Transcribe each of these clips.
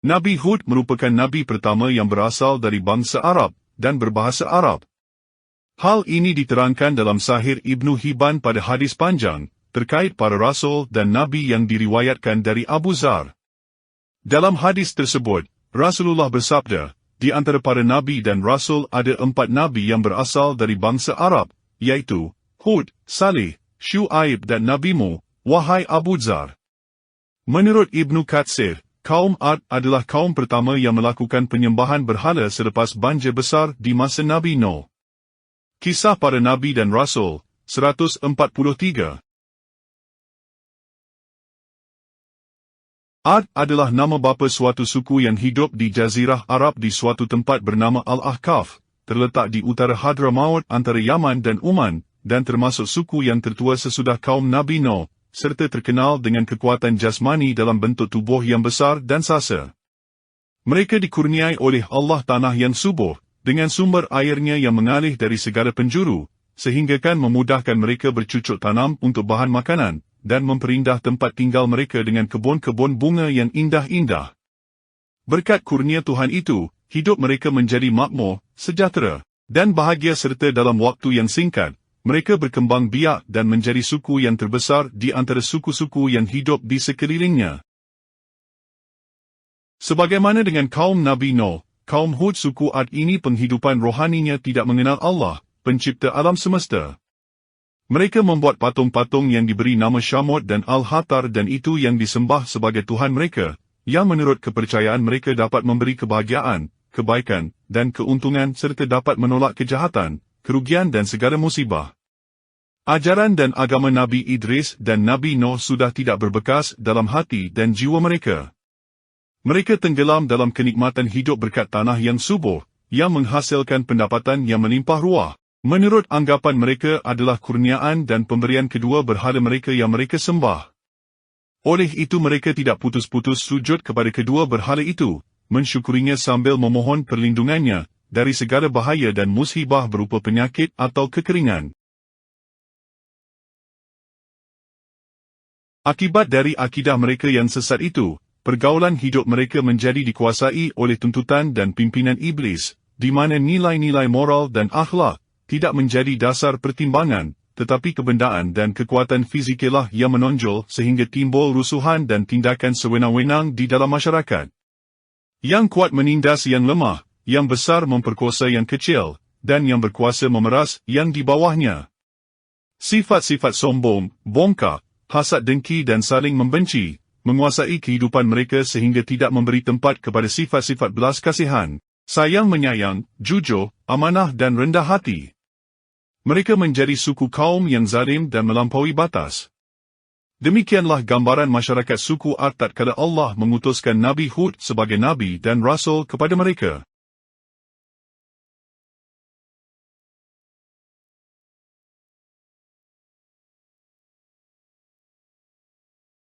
Nabi Hud merupakan nabi pertama yang berasal dari bangsa Arab dan berbahasa Arab. Hal ini diterangkan dalam Sahih Ibnu Hibban pada hadis panjang terkait para rasul dan nabi yang diriwayatkan dari Abu Zar. Dalam hadis tersebut, Rasulullah bersabda, di antara para nabi dan rasul ada 4 nabi yang berasal dari bangsa Arab, iaitu Hud, Saleh, Syuaib dan nabimu, wahai Abu Zar. Menurut Ibnu Katsir, kaum Ad adalah kaum pertama yang melakukan penyembahan berhala selepas banjir besar di masa Nabi Nuh. Kisah para Nabi dan Rasul, 143. Ad adalah nama bapa suatu suku yang hidup di Jazirah Arab di suatu tempat bernama Al-Ahqaf, terletak di utara Hadramaut antara Yaman dan Oman, dan termasuk suku yang tertua sesudah kaum Nabi Nuh, serta terkenal dengan kekuatan jasmani dalam bentuk tubuh yang besar dan sasa. Mereka dikurniai oleh Allah tanah yang subur, dengan sumber airnya yang mengalir dari segala penjuru, sehinggakan memudahkan mereka bercucuk tanam untuk bahan makanan, dan memperindah tempat tinggal mereka dengan kebun-kebun bunga yang indah-indah. Berkat kurnia Tuhan itu, hidup mereka menjadi makmur, sejahtera, dan bahagia serta dalam waktu yang singkat, mereka berkembang biak dan menjadi suku yang terbesar di antara suku-suku yang hidup di sekelilingnya. Sebagaimana dengan kaum Nabi Nuh, kaum Hud suku Ad ini penghidupan rohaninya tidak mengenal Allah, pencipta alam semesta. Mereka membuat patung-patung yang diberi nama Syamut dan Al-Hatar dan itu yang disembah sebagai Tuhan mereka, yang menurut kepercayaan mereka dapat memberi kebahagiaan, kebaikan, dan keuntungan serta dapat menolak kejahatan, kerugian dan segala musibah. Ajaran dan agama Nabi Idris dan Nabi Nuh sudah tidak berbekas dalam hati dan jiwa mereka. Mereka tenggelam dalam kenikmatan hidup berkat tanah yang subur, yang menghasilkan pendapatan yang melimpah ruah. Menurut anggapan mereka adalah kurniaan dan pemberian kedua berhala mereka yang mereka sembah. Oleh itu mereka tidak putus-putus sujud kepada kedua berhala itu, mensyukurinya sambil memohon perlindungannya dari segala bahaya dan musibah berupa penyakit atau kekeringan. Akibat dari akidah mereka yang sesat itu, pergaulan hidup mereka menjadi dikuasai oleh tuntutan dan pimpinan iblis, di mana nilai-nilai moral dan akhlak tidak menjadi dasar pertimbangan, tetapi kebendaan dan kekuatan fizikalah yang menonjol sehingga timbul rusuhan dan tindakan sewenang-wenang di dalam masyarakat. Yang kuat menindas yang lemah, yang besar memperkosa yang kecil, dan yang berkuasa memeras yang di bawahnya. Sifat-sifat sombong, bongkak, hasad dengki dan saling membenci, menguasai kehidupan mereka sehingga tidak memberi tempat kepada sifat-sifat belas kasihan, sayang menyayang, jujur, amanah dan rendah hati. Mereka menjadi suku kaum yang zalim dan melampaui batas. Demikianlah gambaran masyarakat suku Ad tatkala Allah mengutuskan Nabi Hud sebagai Nabi dan Rasul kepada mereka.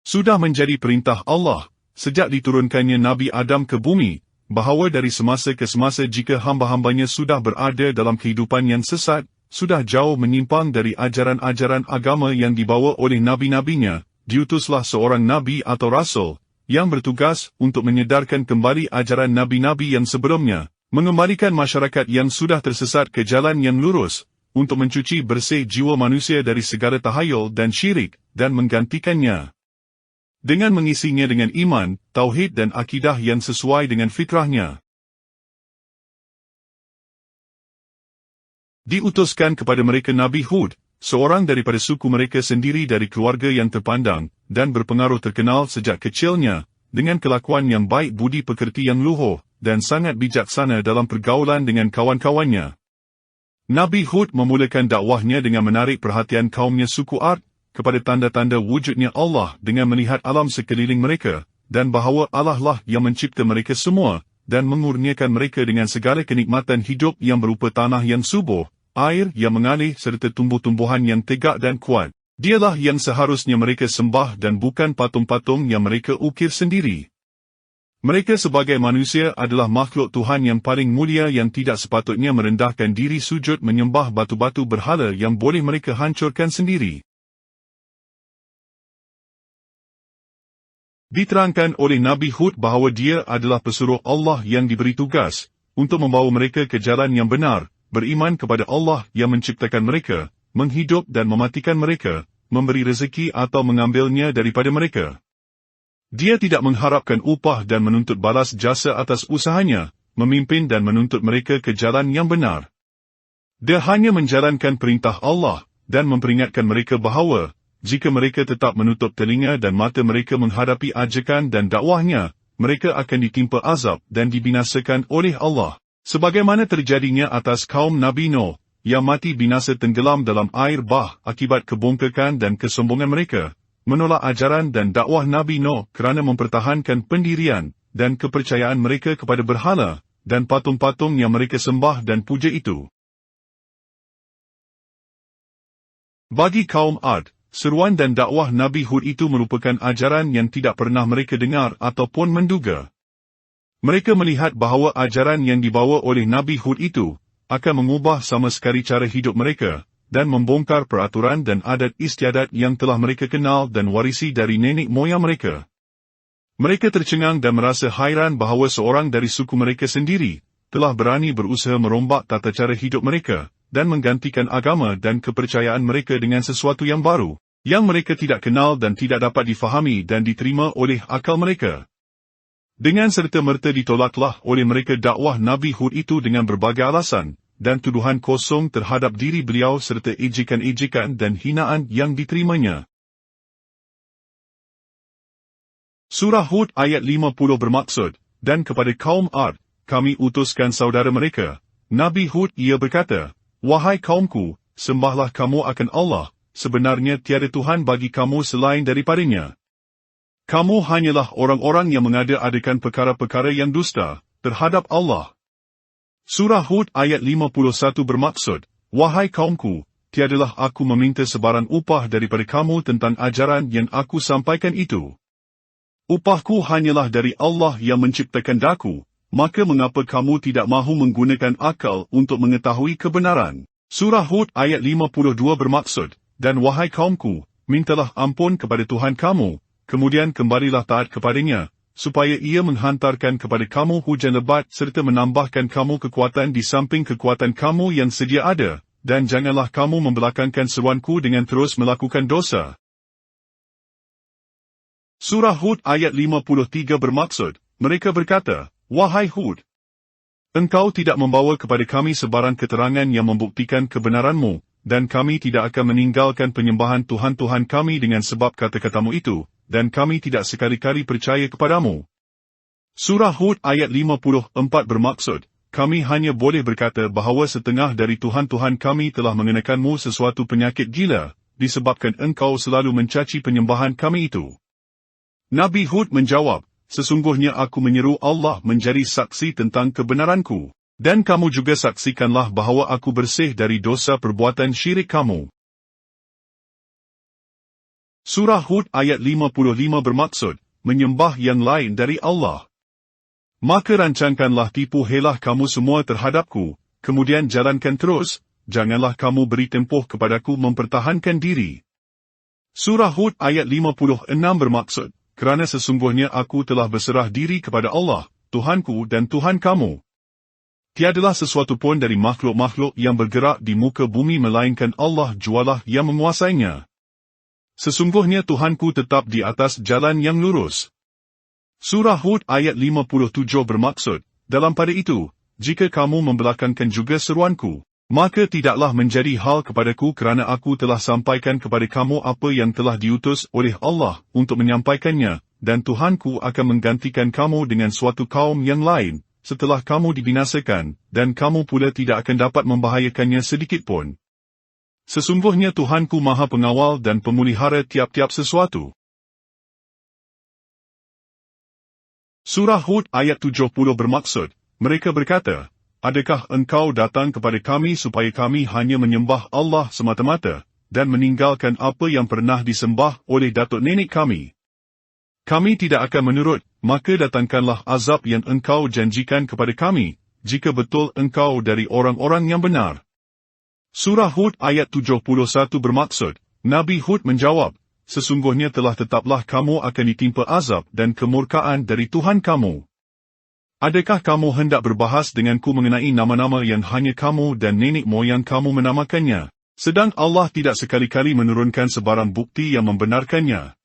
Sudah menjadi perintah Allah, sejak diturunkannya Nabi Adam ke bumi, bahawa dari semasa ke semasa jika hamba-hambanya sudah berada dalam kehidupan yang sesat, sudah jauh menyimpang dari ajaran-ajaran agama yang dibawa oleh nabi-nabinya, diutuslah seorang nabi atau rasul, yang bertugas untuk menyedarkan kembali ajaran nabi-nabi yang sebelumnya, mengembalikan masyarakat yang sudah tersesat ke jalan yang lurus, untuk mencuci bersih jiwa manusia dari segala tahayul dan syirik, dan menggantikannya dengan mengisinya dengan iman, tauhid dan akidah yang sesuai dengan fitrahnya. Diutuskan kepada mereka Nabi Hud, seorang daripada suku mereka sendiri dari keluarga yang terpandang, dan berpengaruh terkenal sejak kecilnya, dengan kelakuan yang baik budi pekerti yang luhur, dan sangat bijaksana dalam pergaulan dengan kawan-kawannya. Nabi Hud memulakan dakwahnya dengan menarik perhatian kaumnya suku Ad, kepada tanda-tanda wujudnya Allah dengan melihat alam sekeliling mereka, dan bahawa Allah lah yang mencipta mereka semua, dan mengurniakan mereka dengan segala kenikmatan hidup yang berupa tanah yang subur, air yang mengalir serta tumbuh-tumbuhan yang tegak dan kuat. Dialah yang seharusnya mereka sembah dan bukan patung-patung yang mereka ukir sendiri. Mereka sebagai manusia adalah makhluk Tuhan yang paling mulia yang tidak sepatutnya merendahkan diri sujud menyembah batu-batu berhala yang boleh mereka hancurkan sendiri. Diterangkan oleh Nabi Hud bahawa dia adalah pesuruh Allah yang diberi tugas untuk membawa mereka ke jalan yang benar, beriman kepada Allah yang menciptakan mereka, menghidup dan mematikan mereka, memberi rezeki atau mengambilnya daripada mereka. Dia tidak mengharapkan upah dan menuntut balas jasa atas usahanya, memimpin dan menuntut mereka ke jalan yang benar. Dia hanya menjalankan perintah Allah dan memperingatkan mereka bahawa jika mereka tetap menutup telinga dan mata mereka menghadapi ajakan dan dakwahnya, mereka akan ditimpa azab dan dibinasakan oleh Allah. Sebagaimana terjadinya atas kaum Nabi Nuh, yang mati binasa tenggelam dalam air bah akibat kebongkakan dan kesombongan mereka, menolak ajaran dan dakwah Nabi Nuh kerana mempertahankan pendirian dan kepercayaan mereka kepada berhala dan patung-patung yang mereka sembah dan puja itu. Bagi kaum Ad, seruan dan dakwah Nabi Hud itu merupakan ajaran yang tidak pernah mereka dengar ataupun menduga. Mereka melihat bahawa ajaran yang dibawa oleh Nabi Hud itu akan mengubah sama sekali cara hidup mereka dan membongkar peraturan dan adat istiadat yang telah mereka kenal dan warisi dari nenek moyang mereka. Mereka tercengang dan merasa hairan bahawa seorang dari suku mereka sendiri telah berani berusaha merombak tata cara hidup mereka dan menggantikan agama dan kepercayaan mereka dengan sesuatu yang baru, yang mereka tidak kenal dan tidak dapat difahami dan diterima oleh akal mereka. Dengan serta-merta ditolaklah oleh mereka dakwah Nabi Hud itu dengan berbagai alasan, dan tuduhan kosong terhadap diri beliau serta ejekan-ejekan dan hinaan yang diterimanya. Surah Hud ayat 50 bermaksud, dan kepada kaum Ad, kami utuskan saudara mereka, Nabi Hud ia berkata, wahai kaumku, sembahlah kamu akan Allah, sebenarnya tiada Tuhan bagi kamu selain daripadanya. Kamu hanyalah orang-orang yang mengada-adakan perkara-perkara yang dusta terhadap Allah. Surah Hud ayat 51 bermaksud, wahai kaumku, tiadalah aku meminta sebarang upah daripada kamu tentang ajaran yang aku sampaikan itu. Upahku hanyalah dari Allah yang menciptakan daku, maka mengapa kamu tidak mahu menggunakan akal untuk mengetahui kebenaran? Surah Hud ayat 52 bermaksud, dan wahai kaumku, mintalah ampun kepada Tuhan kamu, kemudian kembalilah taat kepadanya, supaya ia menghantarkan kepada kamu hujan lebat serta menambahkan kamu kekuatan di samping kekuatan kamu yang sedia ada, dan janganlah kamu membelakangkan seruanku dengan terus melakukan dosa. Surah Hud ayat 53 bermaksud, mereka berkata, wahai Hud, engkau tidak membawa kepada kami sebarang keterangan yang membuktikan kebenaranmu, dan kami tidak akan meninggalkan penyembahan Tuhan-Tuhan kami dengan sebab kata-katamu itu, dan kami tidak sekali-kali percaya kepadamu. Surah Hud ayat 54 bermaksud, kami hanya boleh berkata bahawa setengah dari Tuhan-Tuhan kami telah mengenakanmu sesuatu penyakit gila, disebabkan engkau selalu mencaci penyembahan kami itu. Nabi Hud menjawab, sesungguhnya aku menyeru Allah menjadi saksi tentang kebenaranku, dan kamu juga saksikanlah bahawa aku bersih dari dosa perbuatan syirik kamu. Surah Hud ayat 55 bermaksud, menyembah yang lain dari Allah. Maka rancangkanlah tipu helah kamu semua terhadapku, kemudian jalankan terus, janganlah kamu beri tempoh kepadaku mempertahankan diri. Surah Hud ayat 56 bermaksud, kerana sesungguhnya aku telah berserah diri kepada Allah, Tuhanku dan Tuhan kamu. Tiadalah sesuatu pun dari makhluk-makhluk yang bergerak di muka bumi melainkan Allah jualah yang menguasainya. Sesungguhnya Tuhanku tetap di atas jalan yang lurus. Surah Hud ayat 57 bermaksud, dalam pada itu, jika kamu membelakangkan juga seruanku, maka tidaklah menjadi hal kepadaku kerana aku telah sampaikan kepada kamu apa yang telah diutus oleh Allah untuk menyampaikannya, dan Tuhanku akan menggantikan kamu dengan suatu kaum yang lain, setelah kamu dibinasakan, dan kamu pula tidak akan dapat membahayakannya sedikitpun. Sesungguhnya Tuhanku Maha Pengawal dan Pemulihara tiap-tiap sesuatu. Surah Hud ayat 70 bermaksud, mereka berkata, adakah engkau datang kepada kami supaya kami hanya menyembah Allah semata-mata, dan meninggalkan apa yang pernah disembah oleh datuk nenek kami? Kami tidak akan menurut, maka datangkanlah azab yang engkau janjikan kepada kami, jika betul engkau dari orang-orang yang benar. Surah Hud ayat 71 bermaksud, Nabi Hud menjawab, sesungguhnya telah tetaplah kamu akan ditimpa azab dan kemurkaan dari Tuhan kamu. Adakah kamu hendak berbahas denganku mengenai nama-nama yang hanya kamu dan nenek moyang kamu menamakannya, sedang Allah tidak sekali-kali menurunkan sebarang bukti yang membenarkannya?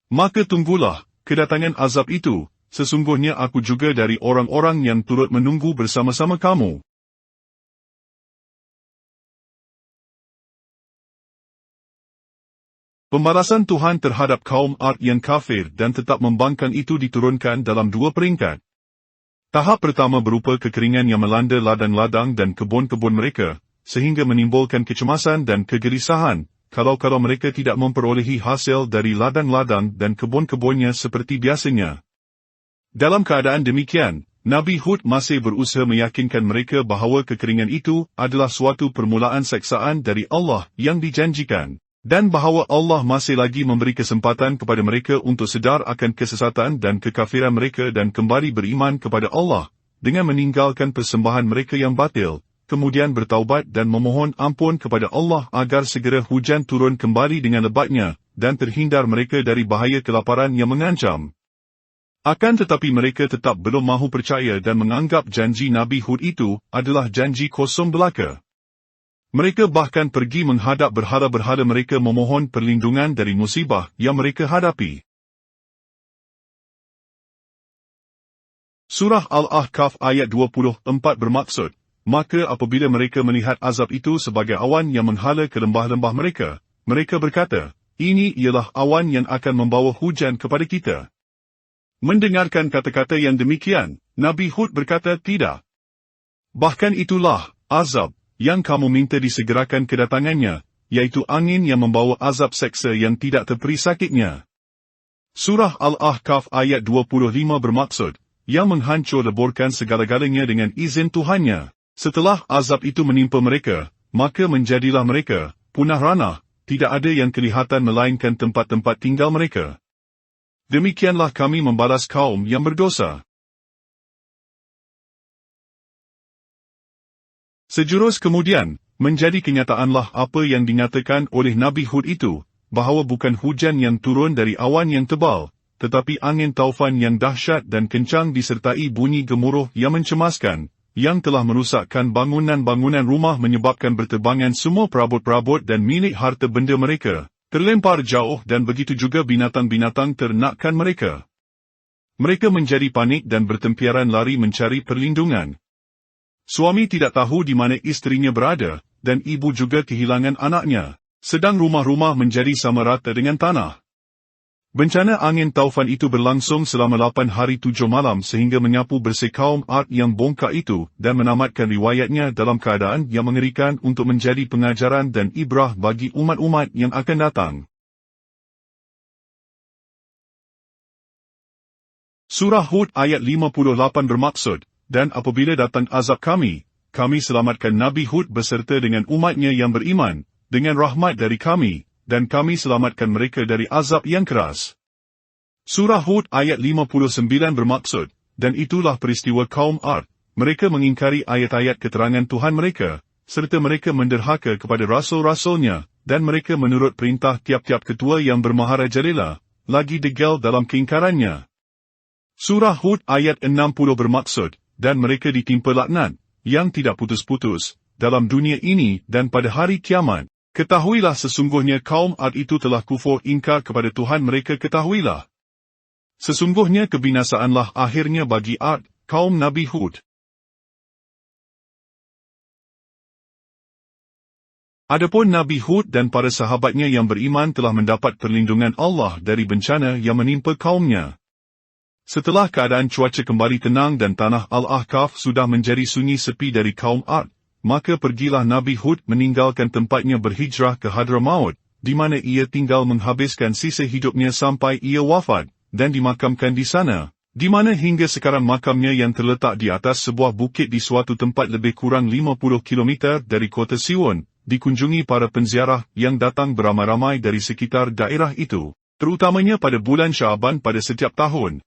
Maka tunggulah kedatangan azab itu, sesungguhnya aku juga dari orang-orang yang turut menunggu bersama-sama kamu. Pembalasan Tuhan terhadap kaum Ad yang kafir dan tetap membangkang itu diturunkan dalam dua peringkat. Tahap pertama berupa kekeringan yang melanda ladang-ladang dan kebun-kebun mereka, sehingga menimbulkan kecemasan dan kegelisahan, kalau mereka tidak memperolehi hasil dari ladang-ladang dan kebun-kebunnya seperti biasanya. Dalam keadaan demikian, Nabi Hud masih berusaha meyakinkan mereka bahawa kekeringan itu adalah suatu permulaan seksaan dari Allah yang dijanjikan, dan bahawa Allah masih lagi memberi kesempatan kepada mereka untuk sedar akan kesesatan dan kekafiran mereka dan kembali beriman kepada Allah, dengan meninggalkan persembahan mereka yang batil, kemudian bertaubat dan memohon ampun kepada Allah agar segera hujan turun kembali dengan lebatnya, dan terhindar mereka dari bahaya kelaparan yang mengancam. Akan tetapi mereka tetap belum mahu percaya dan menganggap janji Nabi Hud itu adalah janji kosong belaka. Mereka bahkan pergi menghadap berhala-berhala mereka memohon perlindungan dari musibah yang mereka hadapi. Surah Al-Ahqaf ayat 24 bermaksud, maka apabila mereka melihat azab itu sebagai awan yang menghala ke lembah-lembah mereka, mereka berkata, ini ialah awan yang akan membawa hujan kepada kita. Mendengarkan kata-kata yang demikian, Nabi Hud berkata tidak. Bahkan itulah azab yang kamu minta disegerakan kedatangannya, iaitu angin yang membawa azab seksa yang tidak terperi sakitnya. Surah Al-Ahqaf ayat 25 bermaksud, yang menghancur leburkan segala-galanya dengan izin Tuhannya. Setelah azab itu menimpa mereka, maka menjadilah mereka punah ranah, tidak ada yang kelihatan melainkan tempat-tempat tinggal mereka. Demikianlah kami membalas kaum yang berdosa. Sejurus kemudian, menjadi kenyataanlah apa yang dinyatakan oleh Nabi Hud itu, bahawa bukan hujan yang turun dari awan yang tebal, tetapi angin taufan yang dahsyat dan kencang disertai bunyi gemuruh yang mencemaskan, yang telah merusakkan bangunan-bangunan rumah menyebabkan berterbangan semua perabot-perabot dan milik harta benda mereka, terlempar jauh dan begitu juga binatang-binatang ternakan mereka. Mereka menjadi panik dan bertempiaran lari mencari perlindungan. Suami tidak tahu di mana isterinya berada, dan ibu juga kehilangan anaknya, sedang rumah-rumah menjadi sama rata dengan tanah. Bencana angin taufan itu berlangsung selama 8 hari 7 malam sehingga menyapu bersih kaum Ad yang bongkak itu dan menamatkan riwayatnya dalam keadaan yang mengerikan untuk menjadi pengajaran dan ibrah bagi umat-umat yang akan datang. Surah Hud ayat 58 bermaksud, dan apabila datang azab kami selamatkan Nabi Hud beserta dengan umatnya yang beriman, dengan rahmat dari kami, dan kami selamatkan mereka dari azab yang keras. Surah Hud ayat 59 bermaksud, dan itulah peristiwa kaum Ad, mereka mengingkari ayat-ayat keterangan Tuhan mereka, serta mereka menderhaka kepada rasul-rasulnya, dan mereka menurut perintah tiap-tiap ketua yang bermaharajalela, lagi degil dalam keingkarannya. Surah Hud ayat 60 bermaksud, dan mereka ditimpa laknat, yang tidak putus-putus, dalam dunia ini dan pada hari kiamat. Ketahuilah sesungguhnya kaum Ad itu telah kufur ingkar kepada Tuhan mereka. Ketahuilah sesungguhnya kebinasaanlah akhirnya bagi Ad, kaum Nabi Hud. Adapun Nabi Hud dan para sahabatnya yang beriman telah mendapat perlindungan Allah dari bencana yang menimpa kaumnya. Setelah keadaan cuaca kembali tenang dan tanah Al-Ahqaf sudah menjadi sunyi sepi dari kaum Ad, maka pergilah Nabi Hud meninggalkan tempatnya berhijrah ke Hadramaut, di mana ia tinggal menghabiskan sisa hidupnya sampai ia wafat, dan dimakamkan di sana, di mana hingga sekarang makamnya yang terletak di atas sebuah bukit di suatu tempat lebih kurang 50 km dari kota Siwon, dikunjungi para penziarah yang datang beramai-ramai dari sekitar daerah itu, terutamanya pada bulan Syaban pada setiap tahun.